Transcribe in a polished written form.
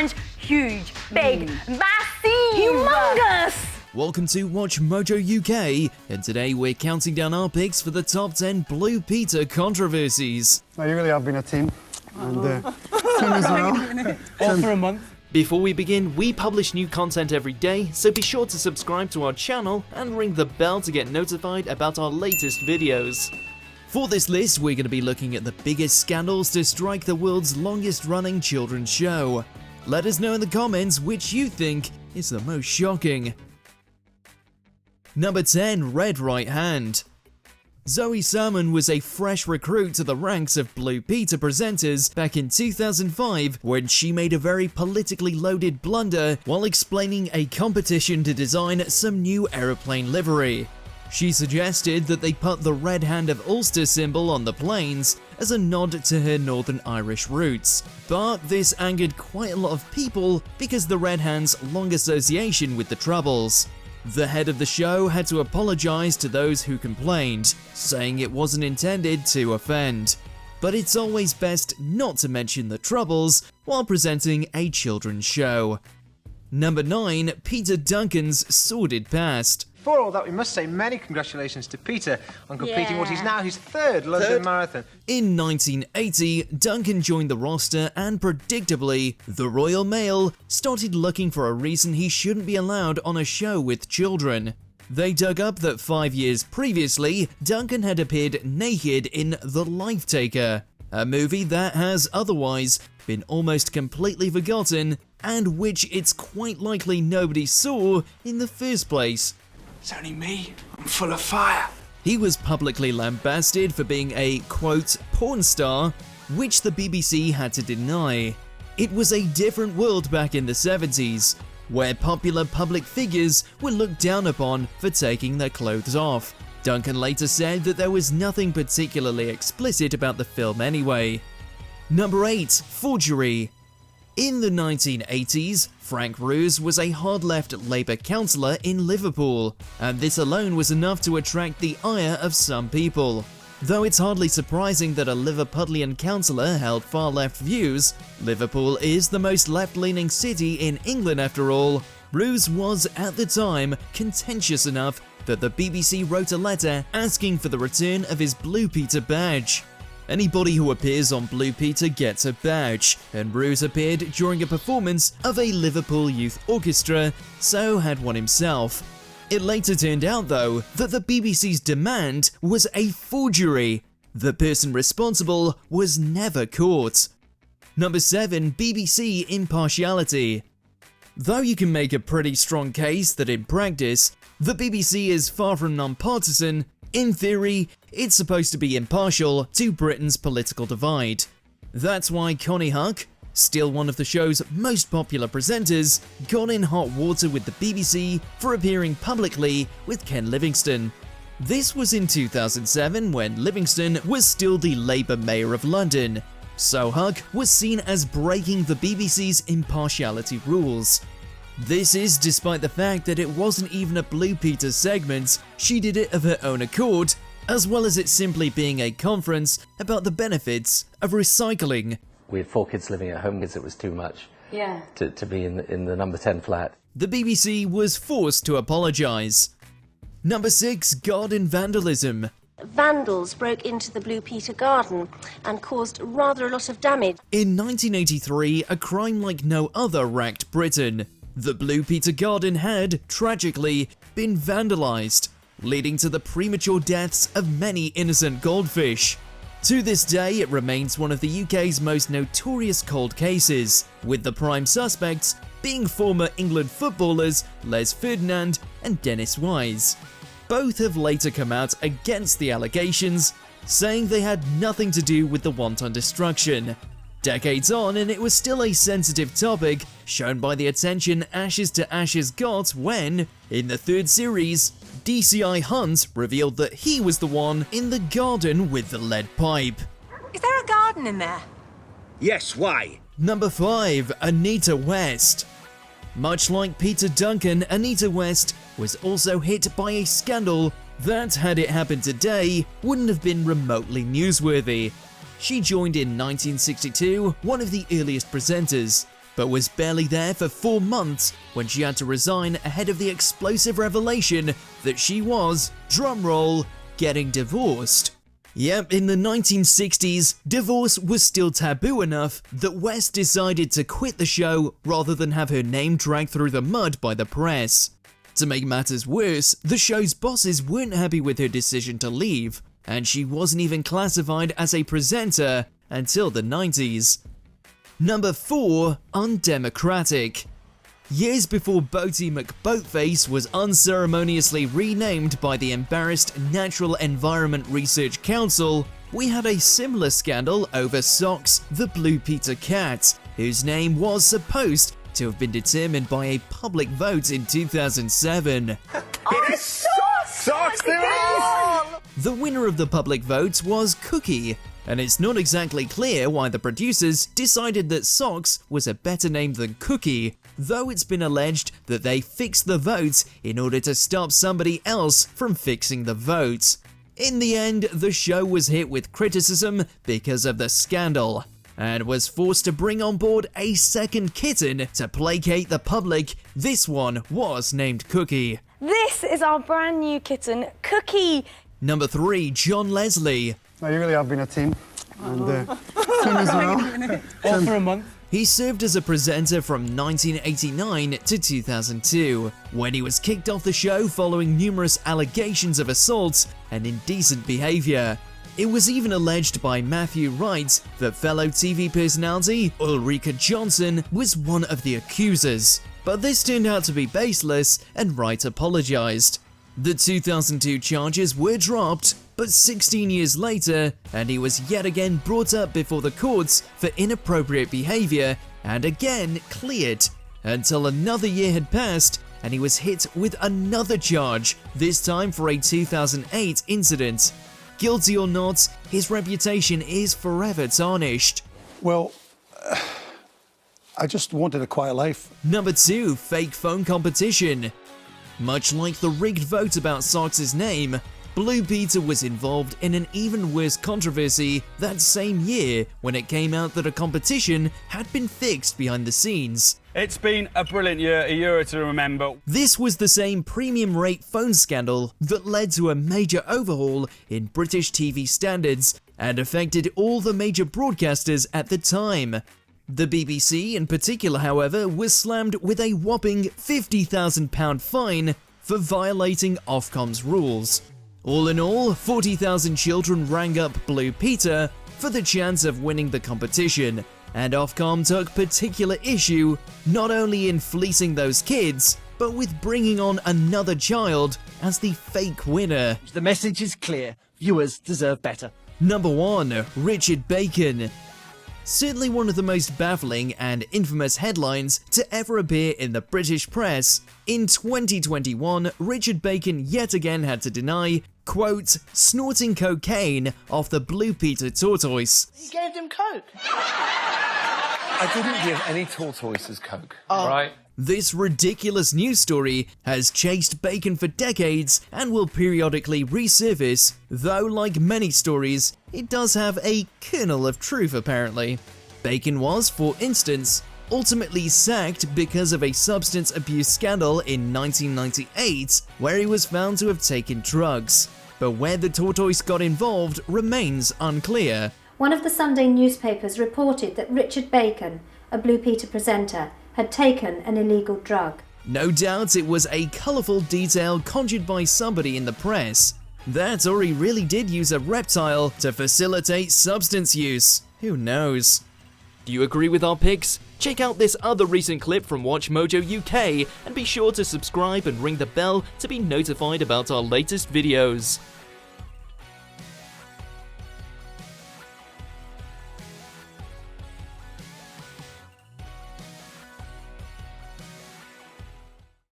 Sponge, huge, big, massive, Humongous! Welcome to WatchMojo UK, and today we're counting down our picks for the top 10 Blue Peter controversies. No, you really have been a team, and Tim as well. All for a month. Before we begin, we publish new content every day, so be sure to subscribe to our channel and ring the bell to get notified about our latest videos. For this list, we're going to be looking at the biggest scandals to strike the world's longest running children's show. Let us know in the comments which you think is the most shocking. Number 10. Red Right Hand. Zoe Salmon was a fresh recruit to the ranks of Blue Peter presenters back in 2005 when she made a very politically loaded blunder while explaining a competition to design some new aeroplane livery. She suggested that they put the Red Hand of Ulster symbol on the planes as a nod to her Northern Irish roots, but this angered quite a lot of people because the Red Hand's long association with the Troubles. The head of the show had to apologize to those who complained, saying it wasn't intended to offend. But it's always best not to mention the Troubles while presenting a children's show. Number 9. Peter Duncan's sordid past. For all that, we must say many congratulations to Peter on completing what is now his third London Marathon. In 1980, Duncan joined the roster and predictably, the Royal Mail started looking for a reason he shouldn't be allowed on a show with children. They dug up that 5 years previously, Duncan had appeared naked in The Life Taker, a movie that has otherwise been almost completely forgotten and which it's quite likely nobody saw in the first place. It's only me. I'm full of fire. He was publicly lambasted for being a, quote, porn star, which the BBC had to deny. It was a different world back in the 70s, where popular public figures were looked down upon for taking their clothes off. Duncan later said that there was nothing particularly explicit about the film anyway. Number 8. Forgery. In the 1980s, Frank Ruse was a hard-left Labour councillor in Liverpool, and this alone was enough to attract the ire of some people. Though it's hardly surprising that a Liverpudlian councillor held far-left views, Liverpool is the most left-leaning city in England after all, Ruse was, at the time, contentious enough that the BBC wrote a letter asking for the return of his Blue Peter badge. Anybody who appears on Blue Peter gets a badge, and Ruse appeared during a performance of a Liverpool youth orchestra, so had one himself. It later turned out, though, that the BBC's demand was a forgery. The person responsible was never caught. Number 7. BBC impartiality. Though you can make a pretty strong case that in practice, the BBC is far from non-partisan, in theory, it's supposed to be impartial to Britain's political divide. That's why Connie Huck, still one of the show's most popular presenters, got in hot water with the BBC for appearing publicly with Ken Livingstone. This was in 2007 when Livingstone was still the Labour Mayor of London, so Huck was seen as breaking the BBC's impartiality rules. This is despite the fact that it wasn't even a Blue Peter segment, she did it of her own accord, as well as it simply being a conference about the benefits of recycling. We had 4 kids living at home because it was too much to be in the number 10 flat. The BBC was forced to apologise. Number 6. Garden vandalism. Vandals broke into the Blue Peter garden and caused rather a lot of damage. In 1983, a crime like no other racked Britain. The Blue Peter garden had, tragically, been vandalised, leading to the premature deaths of many innocent goldfish. To this day, it remains one of the UK's most notorious cold cases, with the prime suspects being former England footballers Les Ferdinand and Dennis Wise. Both have later come out against the allegations, saying they had nothing to do with the wanton destruction. Decades on, and it was still a sensitive topic, shown by the attention Ashes to Ashes got when, in the 3rd series, DCI Hunt revealed that he was the one in the garden with the lead pipe. Is there a garden in there? Yes, why? Number 5. Anita West. Much like Peter Duncan, Anita West was also hit by a scandal that, had it happened today, wouldn't have been remotely newsworthy. She joined in 1962, one of the earliest presenters, but was barely there for 4 months when she had to resign ahead of the explosive revelation that she was, drumroll, getting divorced. Yep, in the 1960s, divorce was still taboo enough that West decided to quit the show rather than have her name dragged through the mud by the press. To make matters worse, the show's bosses weren't happy with her decision to leave, and she wasn't even classified as a presenter until the 90s. Number 4. Undemocratic. Years before Boaty McBoatface was unceremoniously renamed by the embarrassed Natural Environment Research Council, we had a similar scandal over Socks the Blue Peter cat, whose name was supposed to have been determined by a public vote in 2007. Socks, they're all! The winner of the public vote was Cookie, and it's not exactly clear why the producers decided that Socks was a better name than Cookie, though it's been alleged that they fixed the vote in order to stop somebody else from fixing the vote. In the end, the show was hit with criticism because of the scandal, and was forced to bring on board a second kitten to placate the public. This one was named Cookie. This is our brand new kitten, Cookie. Number 3. John Leslie. No, you really have been a team. And Tim as well. All for a month. He served as a presenter from 1989 to 2002, when he was kicked off the show following numerous allegations of assault and indecent behaviour. It was even alleged by Matthew Wright that fellow TV personality Ulrika Johnson was one of the accusers, but this turned out to be baseless and Wright apologised. The 2002 charges were dropped, but 16 years later, and he was yet again brought up before the courts for inappropriate behaviour and again cleared, until another year had passed and he was hit with another charge, this time for a 2008 incident. Guilty or not, his reputation is forever tarnished. Well, I just wanted a quiet life. Number 2. Fake phone competition. Much like the rigged vote about Socks' name, Blue Peter was involved in an even worse controversy that same year when it came out that a competition had been fixed behind the scenes. It's been a brilliant year, a year to remember. This was the same premium rate phone scandal that led to a major overhaul in British TV standards and affected all the major broadcasters at the time. The BBC in particular, however, was slammed with a whopping £50,000 fine for violating Ofcom's rules. All in all, 40,000 children rang up Blue Peter for the chance of winning the competition, and Ofcom took particular issue not only in fleecing those kids, but with bringing on another child as the fake winner. The message is clear. Viewers deserve better. Number 1. Richard Bacon. Certainly one of the most baffling and infamous headlines to ever appear in the British press. In 2021, Richard Bacon yet again had to deny, quote, snorting cocaine off the Blue Peter tortoise. You gave them coke. I didn't give any tortoises coke. Right? This ridiculous news story has chased Bacon for decades and will periodically resurface, though like many stories, it does have a kernel of truth apparently. Bacon was, for instance, ultimately sacked because of a substance abuse scandal in 1998, where he was found to have taken drugs. But where the tortoise got involved remains unclear. One of the Sunday newspapers reported that Richard Bacon, a Blue Peter presenter, had taken an illegal drug. No doubt it was a colourful detail conjured by somebody in the press. That or he really did use a reptile to facilitate substance use. Who knows? Do you agree with our picks? Check out this other recent clip from WatchMojo UK and be sure to subscribe and ring the bell to be notified about our latest videos.